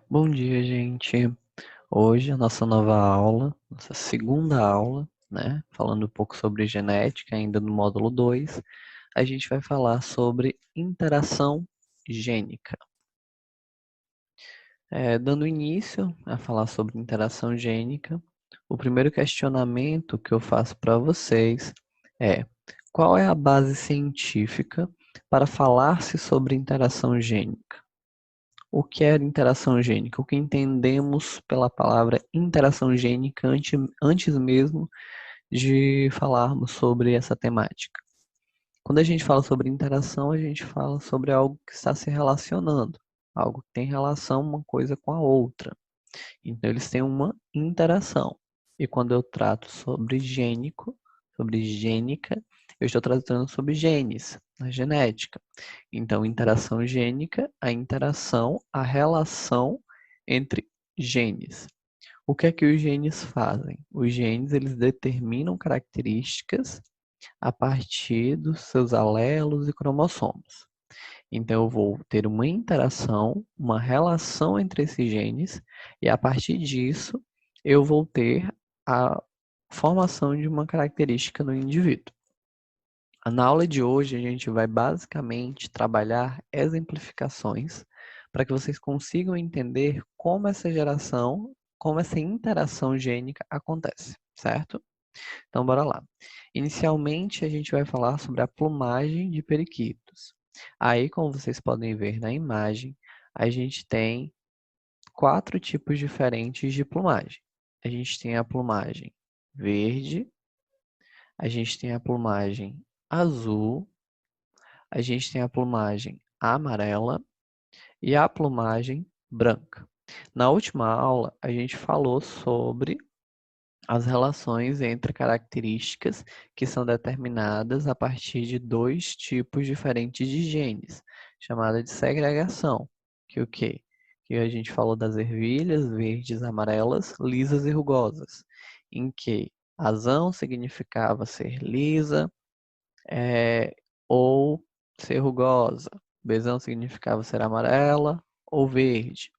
Bom dia, gente. Hoje a nossa nova aula, nossa segunda aula, né? Falando um pouco sobre genética, ainda no módulo 2, a gente vai falar sobre interação gênica. Dando início a falar sobre interação gênica, o primeiro questionamento que eu faço para vocês é: qual é a base científica para falar-se sobre interação gênica? O que é interação gênica? O que entendemos pela palavra interação gênica antes mesmo de falarmos sobre essa temática? Quando a gente fala sobre interação, a gente fala sobre algo que está se relacionando, algo que tem relação uma coisa com a outra. Então, eles têm uma interação. E quando eu trato sobre gênico, sobre gênica, eu estou tratando sobre genes, a genética. Então, interação gênica, a interação, a relação entre genes. O que é que os genes fazem? Os genes, eles determinam características a partir dos seus alelos e cromossomos. Então, eu vou ter uma interação, uma relação entre esses genes, e a partir disso, eu vou ter a formação de uma característica no indivíduo. Na aula de hoje, a gente vai basicamente trabalhar exemplificações para que vocês consigam entender como essa geração, como essa interação gênica acontece, certo? Então, bora lá. Inicialmente, a gente vai falar sobre a plumagem de periquitos. Aí, como vocês podem ver na imagem, a gente tem 4 tipos diferentes de plumagem. A gente tem a plumagem verde, a gente tem a plumagem azul, a gente tem a plumagem amarela e a plumagem branca. Na última aula, a gente falou sobre as relações entre características que são determinadas a partir de 2 tipos diferentes de genes, chamada de segregação, que o quê? Que a gente falou das ervilhas verdes, amarelas, lisas e rugosas, em que azão significava ser lisa, ou ser rugosa, bezão significava ser amarela ou verde.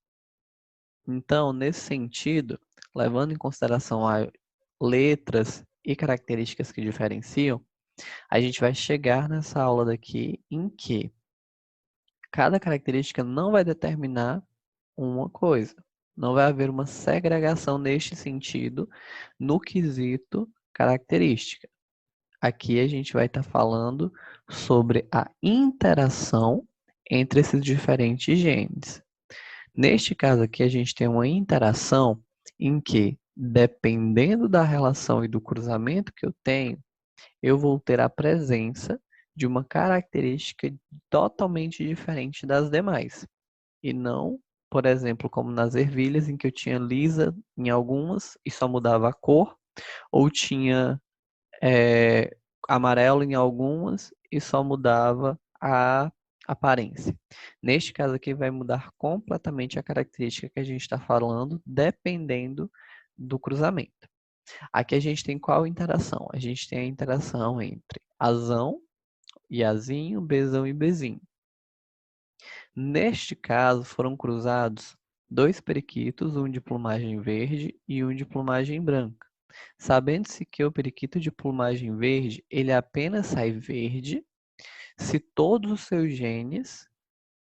Então, nesse sentido, levando em consideração a letras e características que diferenciam, a gente vai chegar nessa aula daqui em que cada característica não vai determinar uma coisa. Não vai haver uma segregação neste sentido no quesito característica. Aqui a gente vai estar falando sobre a interação entre esses diferentes genes. Neste caso aqui, a gente tem uma interação em que, dependendo da relação e do cruzamento que eu tenho, eu vou ter a presença de uma característica totalmente diferente das demais. E não, por exemplo, como nas ervilhas, em que eu tinha lisa em algumas e só mudava a cor, ou tinha é, amarelo em algumas e só mudava a aparência. Neste caso aqui vai mudar completamente a característica que a gente está falando, dependendo do cruzamento. Aqui a gente tem qual interação? A gente tem a interação entre azão e azinho, bezão e bezinho. Neste caso foram cruzados 2 periquitos, um de plumagem verde e um de plumagem branca. Sabendo-se que o periquito de plumagem verde, ele apenas sai verde se todos os seus genes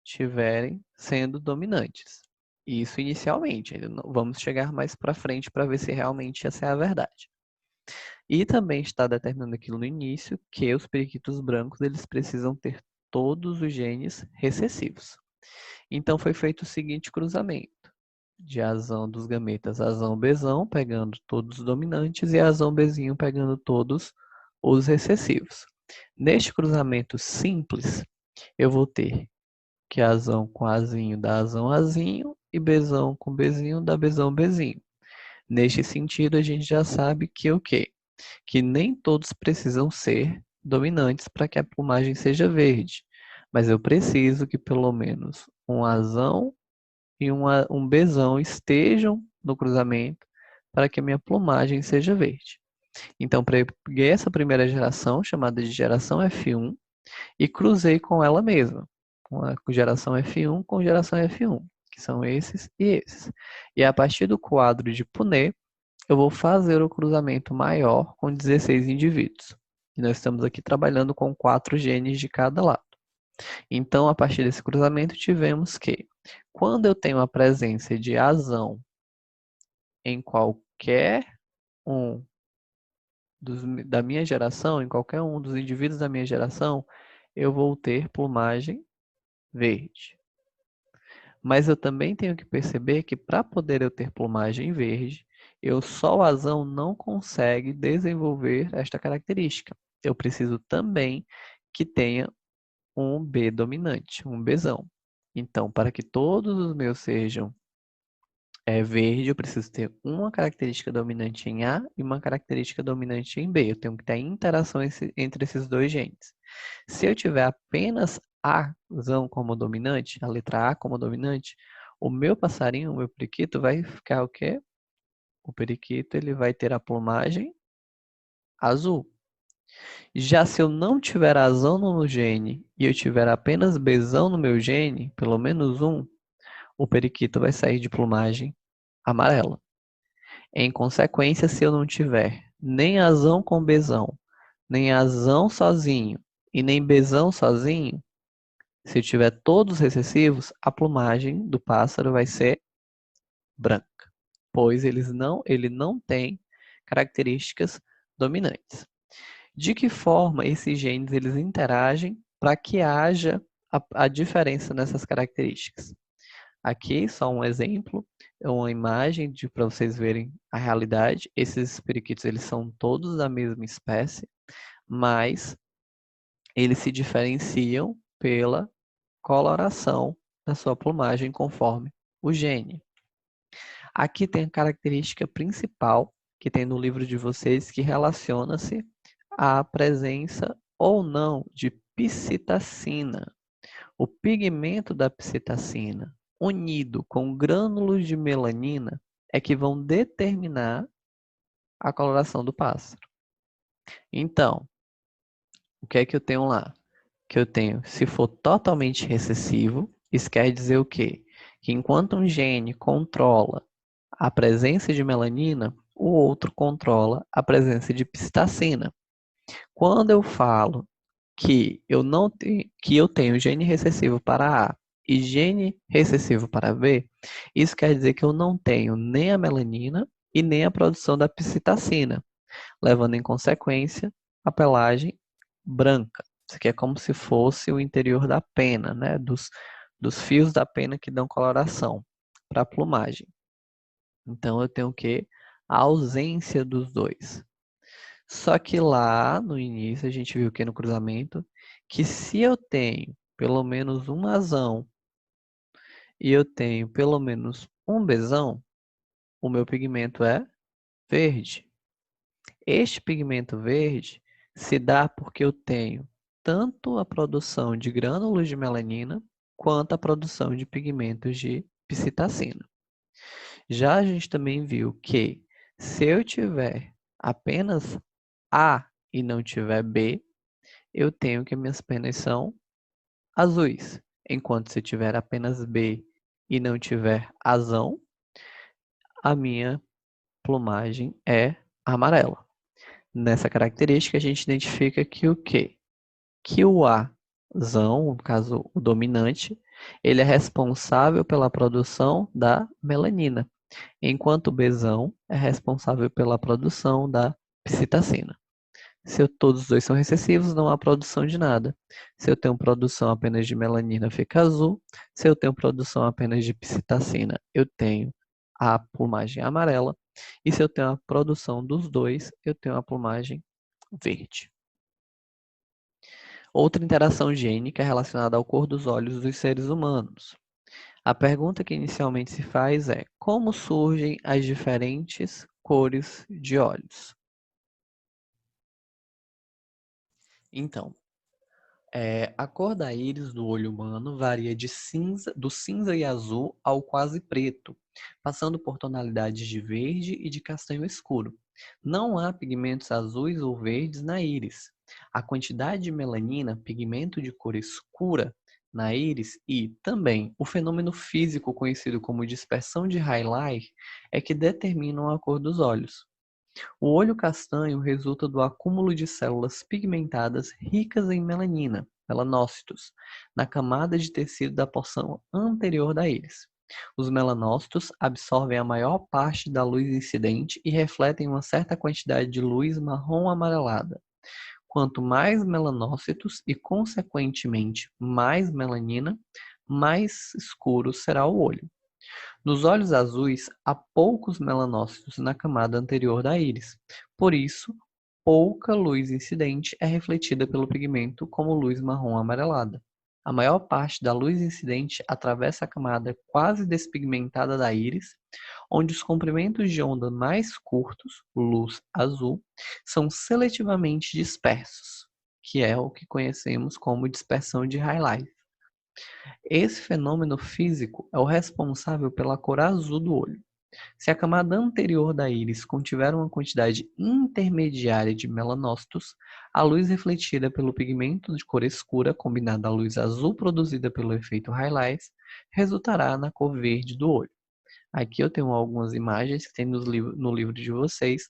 estiverem sendo dominantes. Isso inicialmente, ainda não, vamos chegar mais para frente para ver se realmente essa é a verdade. E também está determinando aquilo no início que os periquitos brancos eles precisam ter todos os genes recessivos. Então foi feito o seguinte cruzamento de azão dos gametas azão-bezão, pegando todos os dominantes, e azão-bezinho pegando todos os recessivos. Neste cruzamento simples, eu vou ter que azão com azinho dá azão-azinho e bezão com bezinho dá bezão-bezinho. Neste sentido, a gente já sabe que o quê? Que nem todos precisam ser dominantes para que a plumagem seja verde, mas eu preciso que pelo menos um azão e um bezão estejam no cruzamento para que a minha plumagem seja verde. Então, peguei essa primeira geração, chamada de geração F1, e cruzei com ela mesma, com a geração F1 com geração F1, que são esses e esses. E a partir do quadro de Punnett, eu vou fazer o cruzamento maior com 16 indivíduos. E nós estamos aqui trabalhando com 4 genes de cada lado. Então, a partir desse cruzamento, tivemos que, quando eu tenho a presença de azão em qualquer um da minha geração, em qualquer um dos indivíduos da minha geração, eu vou ter plumagem verde. Mas eu também tenho que perceber que para poder eu ter plumagem verde, só o azão não consegue desenvolver esta característica. Eu preciso também que tenha um B dominante, um Bzão. Então, para que todos os meus sejam verde, eu preciso ter uma característica dominante em A e uma característica dominante em B. Eu tenho que ter interação entre esses dois genes. Se eu tiver apenas Azão como dominante, a letra A como dominante, o meu passarinho, o meu periquito, vai ficar o quê? O periquito ele vai ter a plumagem azul. Já se eu não tiver Azão no gene e eu tiver apenas Bzão no meu gene, pelo menos um, o periquito vai sair de plumagem amarela. Em consequência, se eu não tiver nem azão com Bzão, nem azão sozinho e nem Bzão sozinho, se eu tiver todos recessivos, a plumagem do pássaro vai ser branca, pois ele não tem características dominantes. De que forma esses genes eles interagem para que haja a diferença nessas características? Aqui, só um exemplo, é uma imagem para vocês verem a realidade. Esses periquitos, eles são todos da mesma espécie, mas eles se diferenciam pela coloração da sua plumagem conforme o gene. Aqui tem a característica principal que tem no livro de vocês que relaciona-se à presença ou não de psitacina. O pigmento da psitacina, unido com grânulos de melanina, é que vão determinar a coloração do pássaro. Então, o que é que eu tenho lá? Que eu tenho, se for totalmente recessivo, isso quer dizer o quê? Que enquanto um gene controla a presença de melanina, o outro controla a presença de psitacina. Quando eu falo que eu tenho gene recessivo para A e gene recessivo para B, isso quer dizer que eu não tenho nem a melanina e nem a produção da psitacina, levando em consequência a pelagem branca. Isso aqui é como se fosse o interior da pena, né? Dos fios da pena que dão coloração para a plumagem. Então eu tenho o quê? A ausência dos dois. Só que lá no início a gente viu que no cruzamento, que se eu tenho pelo menos um azão e eu tenho pelo menos um Bzão, o meu pigmento é verde. Este pigmento verde se dá porque eu tenho tanto a produção de grânulos de melanina quanto a produção de pigmentos de psitacina. Já a gente também viu que se eu tiver apenas A e não tiver B, eu tenho que minhas penas são azuis. Enquanto se tiver apenas B e não tiver azão, a minha plumagem é amarela. Nessa característica, a gente identifica que o quê? Que o Azão, no caso o dominante, ele é responsável pela produção da melanina, enquanto o Bzão é responsável pela produção da psitacina. Se todos os dois são recessivos, não há produção de nada. Se eu tenho produção apenas de melanina, fica azul. Se eu tenho produção apenas de psitacina, eu tenho a plumagem amarela. E se eu tenho a produção dos dois, eu tenho a plumagem verde. Outra interação gênica é relacionada à cor dos olhos dos seres humanos. A pergunta que inicialmente se faz é: como surgem as diferentes cores de olhos? Então, a cor da íris do olho humano varia do cinza e azul ao quase preto, passando por tonalidades de verde e de castanho escuro. Não há pigmentos azuis ou verdes na íris. A quantidade de melanina, pigmento de cor escura, na íris e, também, o fenômeno físico conhecido como dispersão de highlight é que determinam a cor dos olhos. O olho castanho resulta do acúmulo de células pigmentadas ricas em melanina, melanócitos, na camada de tecido da porção anterior da íris. Os melanócitos absorvem a maior parte da luz incidente e refletem uma certa quantidade de luz marrom amarelada. Quanto mais melanócitos e, consequentemente, mais melanina, mais escuro será o olho. Nos olhos azuis, há poucos melanócitos na camada anterior da íris. Por isso, pouca luz incidente é refletida pelo pigmento como luz marrom amarelada. A maior parte da luz incidente atravessa a camada quase despigmentada da íris, onde os comprimentos de onda mais curtos, luz azul, são seletivamente dispersos, que é o que conhecemos como dispersão de highlight. Esse fenômeno físico é o responsável pela cor azul do olho. Se a camada anterior da íris contiver uma quantidade intermediária de melanócitos, a luz refletida pelo pigmento de cor escura combinada à luz azul produzida pelo efeito highlights resultará na cor verde do olho. Aqui eu tenho algumas imagens que tem no livro de vocês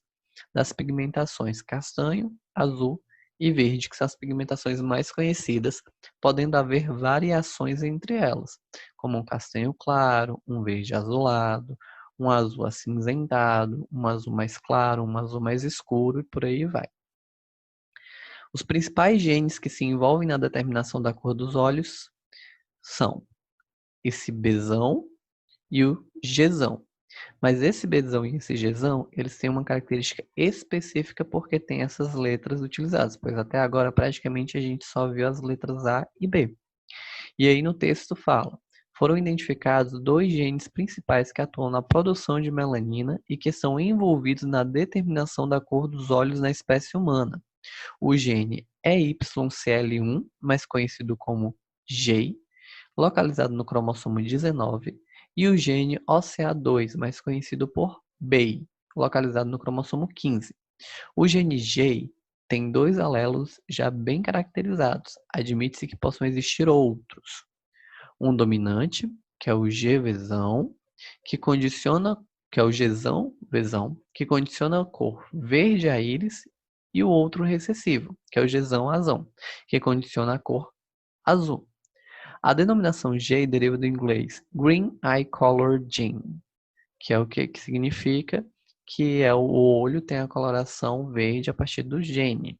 das pigmentações castanho, azul e verde, que são as pigmentações mais conhecidas, podendo haver variações entre elas, como um castanho claro, um verde azulado, um azul acinzentado, um azul mais claro, um azul mais escuro e por aí vai. Os principais genes que se envolvem na determinação da cor dos olhos são esse Bzão e o Gzão. Mas esse Bzão e esse Gzão, eles têm uma característica específica porque tem essas letras utilizadas, pois até agora praticamente a gente só viu as letras A e B. E aí no texto fala: foram identificados dois genes principais que atuam na produção de melanina e que são envolvidos na determinação da cor dos olhos na espécie humana. O gene EYCL1, mais conhecido como GEI, localizado no cromossomo 19, e o gene OCA2, mais conhecido por BEI, localizado no cromossomo 15. O gene GEI tem dois alelos já bem caracterizados. Admite-se que possam existir outros. Um dominante, que é o GVzão, que é o Gzão-Vzão, que condiciona a cor verde à íris, e o outro recessivo, que é o Gzão-Azão, que condiciona a cor azul. A denominação G deriva do inglês Green Eye Color Gene, que é o que significa que o olho tem a coloração verde a partir do gene.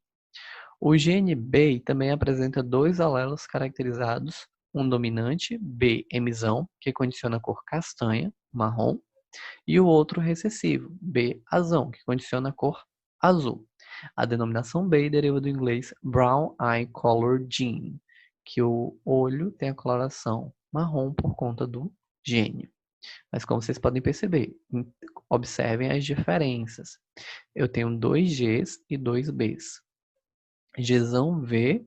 O gene B também apresenta dois alelos caracterizados, um dominante, BMzão, que condiciona a cor castanha, marrom, e o outro recessivo, BAzão, que condiciona a cor azul. A denominação B deriva do inglês Brown Eye Color Gene, que o olho tem a coloração marrom por conta do gene. Mas como vocês podem perceber, observem as diferenças. Eu tenho dois Gs e dois Bs. Gzão V,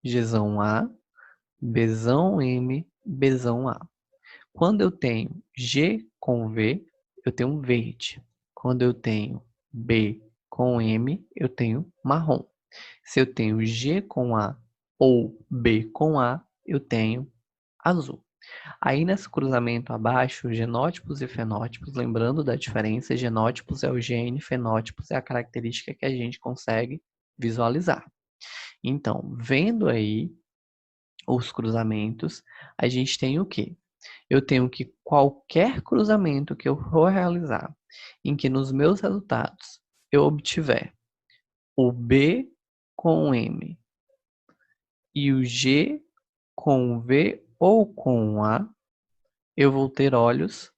Gzão A, Bzão M, Bzão A. Quando eu tenho G com V, eu tenho um verde. Quando eu tenho B com M, eu tenho marrom. Se eu tenho G com A ou B com A, eu tenho azul. Aí nesse cruzamento abaixo, genótipos e fenótipos, lembrando da diferença, genótipos é o gene, fenótipos é a característica que a gente consegue visualizar. Então, vendo aí os cruzamentos, a gente tem o quê? Eu tenho que qualquer cruzamento que eu for realizar, em que nos meus resultados eu obtiver o B com M e o G com V ou com A, eu vou ter olhos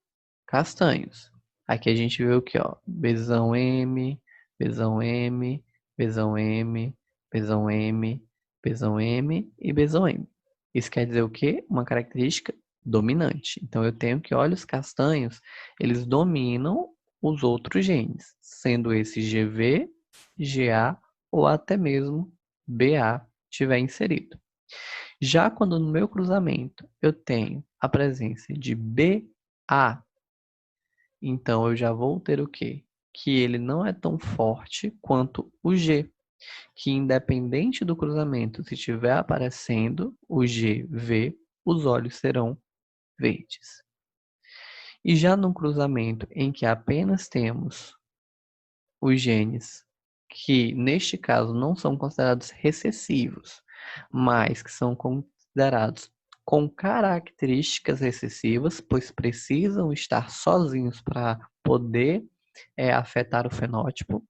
castanhos. Aqui a gente vê o que, ó? Bzão M, Bzão M, Bzão M, Bzão M, Bzão M e Bzão M. Isso quer dizer o quê? Uma característica dominante. Então eu tenho que olhos castanhos, eles dominam os outros genes, sendo esse GV, GA ou até mesmo BA tiver inserido. Já quando no meu cruzamento eu tenho a presença de BA, então eu já vou ter o quê? Que ele não é tão forte quanto o G, que independente do cruzamento, se estiver aparecendo o GV, os olhos serão verdes. E já no cruzamento em que apenas temos os genes que, neste caso, não são considerados recessivos, mas que são considerados com características recessivas, pois precisam estar sozinhos para poder afetar o fenótipo,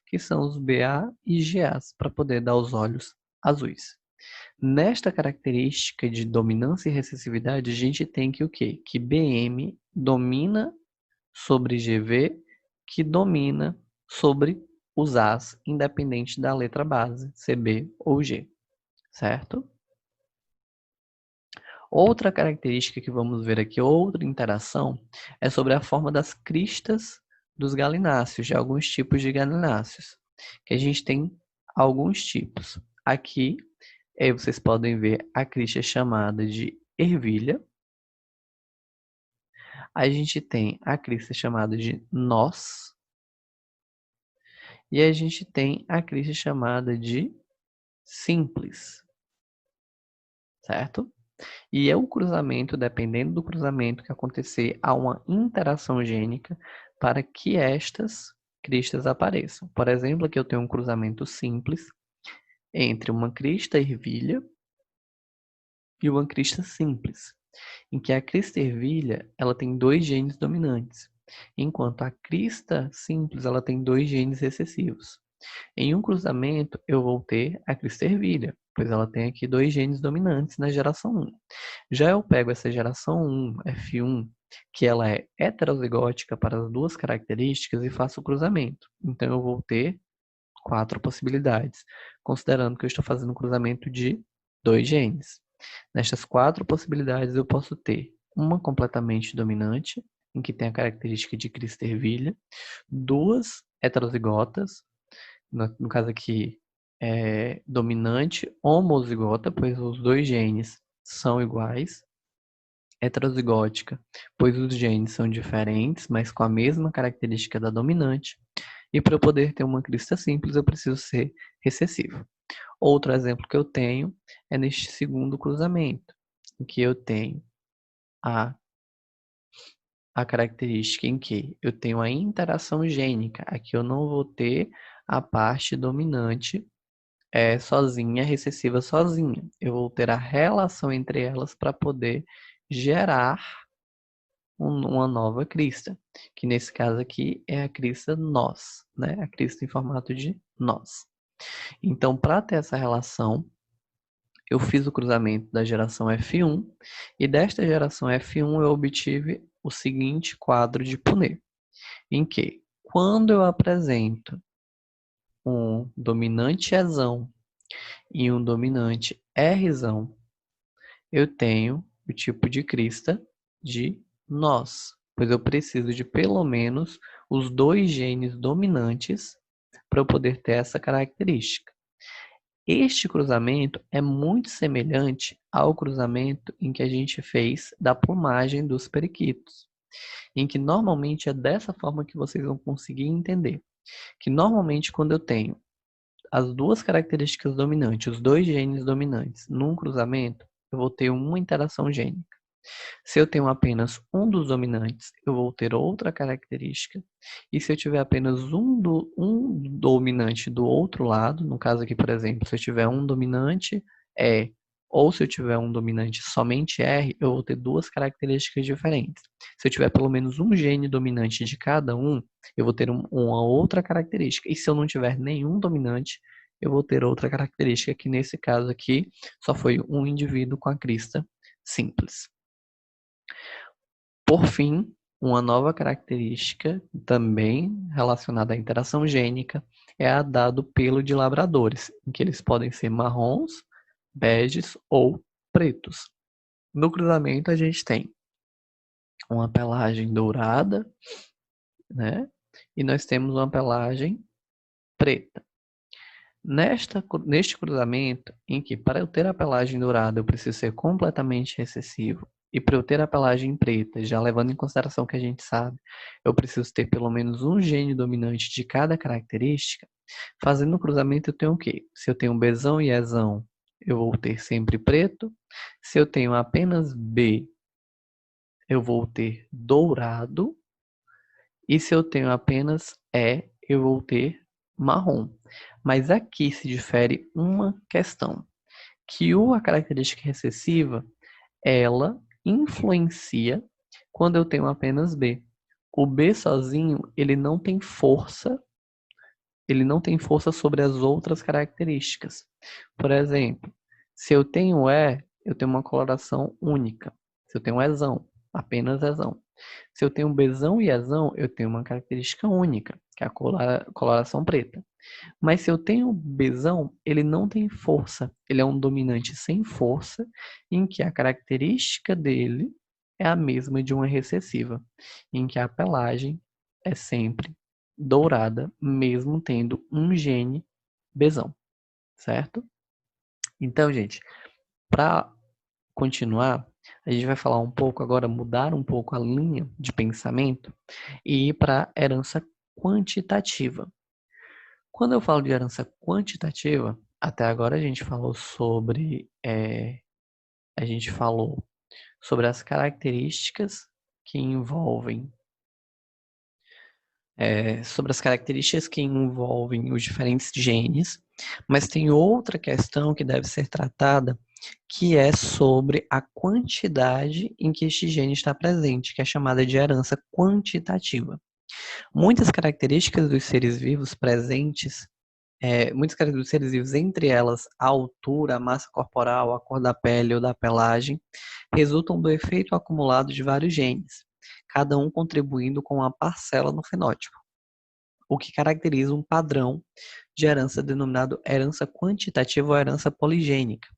que são os BA e GAs, para poder dar os olhos azuis. Nesta característica de dominância e recessividade, a gente tem que o quê? Que BM domina sobre GV, que domina sobre os As, independente da letra base, CB ou G, certo? Outra característica que vamos ver aqui, outra interação, é sobre a forma das cristas dos galináceos, de alguns tipos de galináceos, que a gente tem alguns tipos. Aqui, vocês podem ver a crista chamada de ervilha. A gente tem a crista chamada de nós. E a gente tem a crista chamada de simples, certo? E é o cruzamento, dependendo do cruzamento que acontecer, há uma interação gênica para que estas cristas apareçam. Por exemplo, aqui eu tenho um cruzamento simples entre uma crista ervilha e uma crista simples, em que a crista ervilha ela tem 2 genes dominantes, enquanto a crista simples ela tem 2 genes recessivos. Em um cruzamento, eu vou ter a crista ervilha, pois ela tem aqui 2 genes dominantes na geração 1. Já eu pego essa geração 1, F1, que ela é heterozigótica para as duas características e faço o cruzamento. Então, eu vou ter 4 possibilidades, considerando que eu estou fazendo um cruzamento de 2 genes. Nestas 4 possibilidades, eu posso ter uma completamente dominante, em que tem a característica de crista ervilha, 2 heterozigotas, no caso aqui é dominante homozigota, pois os 2 genes são iguais, heterozigótica, pois os genes são diferentes, mas com a mesma característica da dominante, e para eu poder ter uma crista simples, eu preciso ser recessivo. Outro exemplo que eu tenho é neste segundo cruzamento, em que eu tenho a característica em que eu tenho a interação gênica. Aqui eu não vou ter a parte dominante sozinha, recessiva sozinha. Eu vou ter a relação entre elas para poder gerar uma nova crista, que nesse caso aqui é a crista nós, né? A crista em formato de nós. Então, para ter essa relação, eu fiz o cruzamento da geração F1 e desta geração F1 eu obtive o seguinte quadro de Punnett, em que quando eu apresento um dominante Ezão e um dominante Rzão, eu tenho o tipo de crista de nós, pois eu preciso de pelo menos os 2 genes dominantes para eu poder ter essa característica. Este cruzamento é muito semelhante ao cruzamento em que a gente fez da plumagem dos periquitos, em que normalmente é dessa forma que vocês vão conseguir entender, que normalmente quando eu tenho as 2 características dominantes, os 2 genes dominantes num cruzamento, eu vou ter uma interação gênica. Se eu tenho apenas um dos dominantes, eu vou ter outra característica. E se eu tiver apenas um dominante do outro lado, no caso aqui, por exemplo, se eu tiver um dominante E, ou se eu tiver um dominante somente R, eu vou ter 2 características diferentes. Se eu tiver pelo menos um gene dominante de cada um, eu vou ter uma outra característica. E se eu não tiver nenhum dominante, eu vou ter outra característica, que nesse caso aqui só foi um indivíduo com a crista simples. Por fim, uma nova característica também relacionada à interação gênica é a dado pelo de labradores, em que eles podem ser marrons, beges ou pretos. No cruzamento a gente tem uma pelagem dourada, né? E nós temos uma pelagem preta. Neste cruzamento, em que para eu ter a pelagem dourada eu preciso ser completamente recessivo, e para eu ter a pelagem preta, já levando em consideração que a gente sabe, eu preciso ter pelo menos um gene dominante de cada característica, fazendo o cruzamento eu tenho o quê? Se eu tenho Bzão e Ezão eu vou ter sempre preto. Se eu tenho apenas B, eu vou ter dourado. E se eu tenho apenas E, eu vou ter marrom. Mas aqui se difere uma questão, que a característica recessiva, ela influencia quando eu tenho apenas B. O B sozinho, ele não tem força sobre as outras características. Por exemplo, se eu tenho E, eu tenho uma coloração única. Se eu tenho Ezão, apenas Ezão. Se eu tenho Bzão e Ezão, eu tenho uma característica única, que é a coloração preta. Mas se eu tenho Bzão, ele não tem força. Ele é um dominante sem força, em que a característica dele é a mesma de uma recessiva, em que a pelagem é sempre dourada, mesmo tendo um gene Bzão, certo? Então, gente, para continuar, a gente vai falar um pouco agora, mudar um pouco a linha de pensamento e ir para a herança quantitativa. Quando eu falo de herança quantitativa, até agora a gente falou sobre as características que envolvem sobre as características que envolvem os diferentes genes, mas tem outra questão que deve ser tratada, que é sobre a quantidade em que este gene está presente, que é chamada de herança quantitativa. Muitas características dos seres vivos presentes, muitas características dos seres vivos, entre elas a altura, a massa corporal, a cor da pele ou da pelagem, resultam do efeito acumulado de vários genes, cada um contribuindo com uma parcela no fenótipo, o que caracteriza um padrão de herança denominado herança quantitativa ou herança poligênica.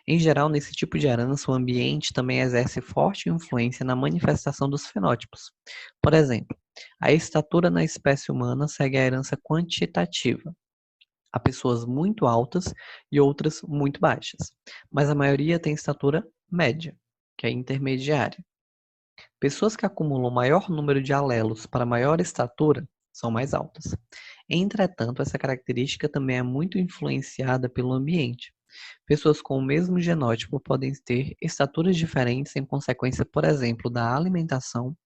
Em geral, nesse tipo de herança, o ambiente também exerce forte influência na manifestação dos fenótipos. Por exemplo, a estatura na espécie humana segue a herança quantitativa. Há pessoas muito altas e outras muito baixas, mas a maioria tem estatura média, que é intermediária. Pessoas que acumulam maior número de alelos para maior estatura são mais altas. Entretanto, essa característica também é muito influenciada pelo ambiente. Pessoas com o mesmo genótipo podem ter estaturas diferentes em consequência, por exemplo, da alimentação,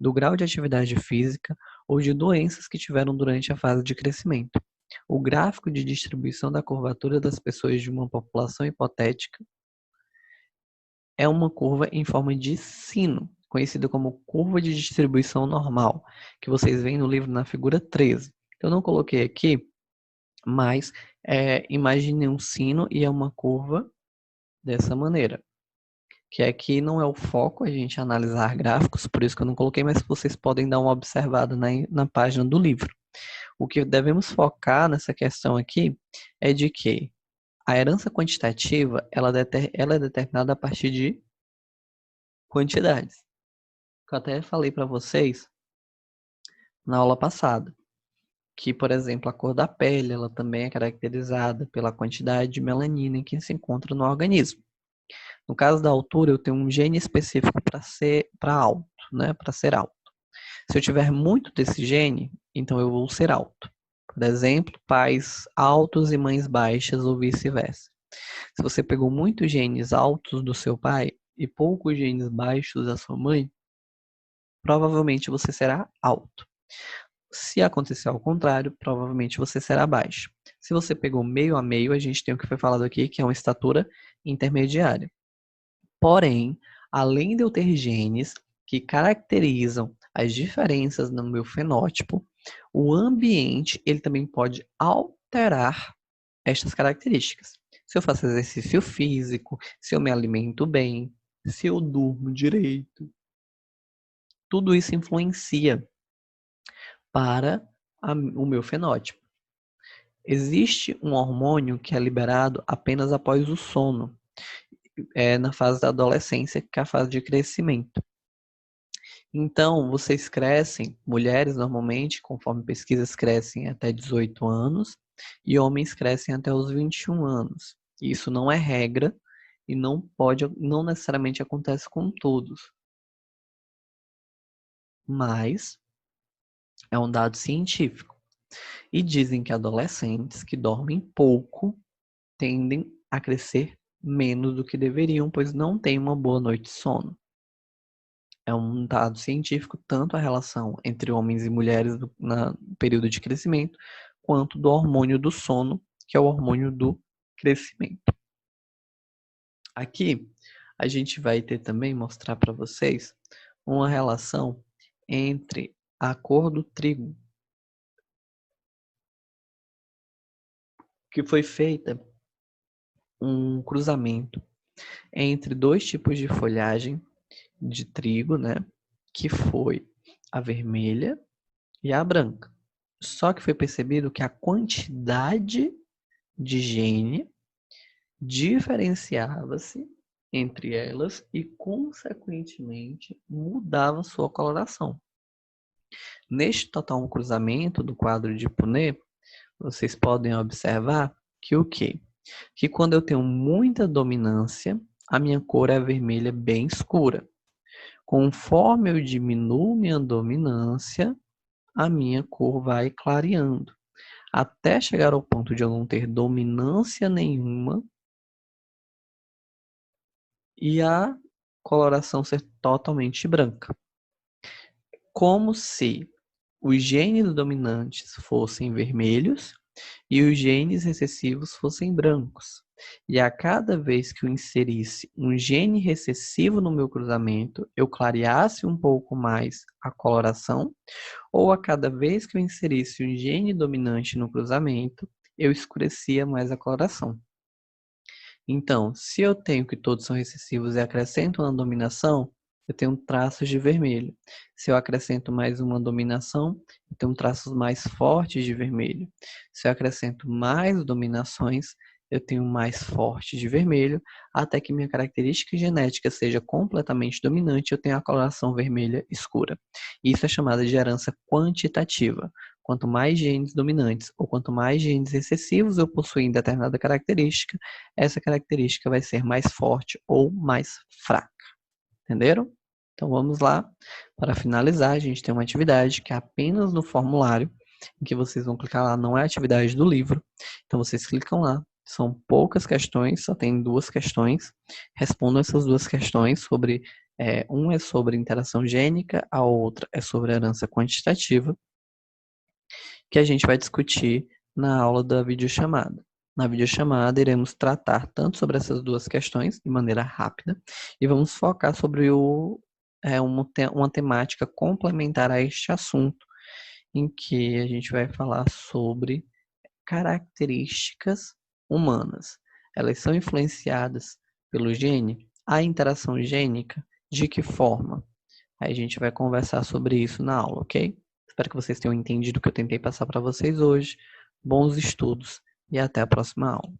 do grau de atividade física ou de doenças que tiveram durante a fase de crescimento. O gráfico de distribuição da curvatura das pessoas de uma população hipotética é uma curva em forma de sino, conhecida como curva de distribuição normal, que vocês veem no livro na figura 13. Eu não coloquei aqui, mas imagine um sino e é uma curva dessa maneira. Que aqui não é o foco a gente analisar gráficos, por isso que eu não coloquei, mas vocês podem dar uma observada na página do livro. O que devemos focar nessa questão aqui é de que a herança quantitativa ela é determinada a partir de quantidades. Que eu até falei para vocês na aula passada, que, por exemplo, a cor da pele ela também é caracterizada pela quantidade de melanina que se encontra no organismo. No caso da altura, eu tenho um gene específico para alto, né? Para ser alto. Se eu tiver muito desse gene, então eu vou ser alto. Por exemplo, pais altos e mães baixas ou vice-versa. Se você pegou muitos genes altos do seu pai e poucos genes baixos da sua mãe, provavelmente você será alto. Se acontecer ao contrário, provavelmente você será baixo. Se você pegou meio a meio, a gente tem o que foi falado aqui, que é uma estatura intermediária. Porém, além de eu ter genes que caracterizam as diferenças no meu fenótipo, o ambiente ele também pode alterar estas características. Se eu faço exercício físico, se eu me alimento bem, se eu durmo direito, tudo isso influencia para o meu fenótipo. Existe um hormônio que é liberado apenas após o sono, na fase da adolescência, que é a fase de crescimento. Então, vocês crescem, mulheres normalmente, conforme pesquisas, crescem até 18 anos e homens crescem até os 21 anos. Isso não é regra e não necessariamente acontece com todos, mas é um dado científico. E dizem que adolescentes que dormem pouco tendem a crescer menos do que deveriam, pois não têm uma boa noite de sono. É um dado científico, tanto a relação entre homens e mulheres no período de crescimento, quanto do hormônio do sono, que é o hormônio do crescimento. Aqui, a gente vai ter também, mostrar para vocês, uma relação entre a cor do trigo, que foi feita um cruzamento entre dois tipos de folhagem de trigo, né? Que foi a vermelha e a branca. Só que foi percebido que a quantidade de gene diferenciava-se entre elas e, consequentemente, mudava sua coloração. Neste total cruzamento do quadro de Punnett, vocês podem observar que o quê? Que quando eu tenho muita dominância, a minha cor é vermelha bem escura. Conforme eu diminuo minha dominância, a minha cor vai clareando, até chegar ao ponto de eu não ter dominância nenhuma e a coloração ser totalmente branca. Como se os genes dominantes fossem vermelhos e os genes recessivos fossem brancos. E a cada vez que eu inserisse um gene recessivo no meu cruzamento, eu clareasse um pouco mais a coloração, ou a cada vez que eu inserisse um gene dominante no cruzamento, eu escurecia mais a coloração. Então, se eu tenho que todos são recessivos e acrescento uma dominação, eu tenho traços de vermelho. Se eu acrescento mais uma dominação, eu tenho traços mais fortes de vermelho. Se eu acrescento mais dominações, eu tenho mais fortes de vermelho, até que minha característica genética seja completamente dominante, eu tenho a coloração vermelha escura. Isso é chamado de herança quantitativa. Quanto mais genes dominantes ou quanto mais genes recessivos eu possuir em determinada característica, essa característica vai ser mais forte ou mais fraca. Entenderam? Então vamos lá. Para finalizar, a gente tem uma atividade que é apenas no formulário, em que vocês vão clicar lá, não é atividade do livro. Então vocês clicam lá, são poucas questões, só tem 2 questões. Respondam essas 2 questões sobre, uma é sobre interação gênica, a outra é sobre herança quantitativa, que a gente vai discutir na aula da videochamada. Na videochamada, iremos tratar tanto sobre essas 2 questões de maneira rápida e vamos focar sobre uma temática complementar a este assunto, em que a gente vai falar sobre características humanas. Elas são influenciadas pelo gene? A interação gênica, de que forma? Aí a gente vai conversar sobre isso na aula, ok? Espero que vocês tenham entendido o que eu tentei passar para vocês hoje. Bons estudos e até a próxima aula.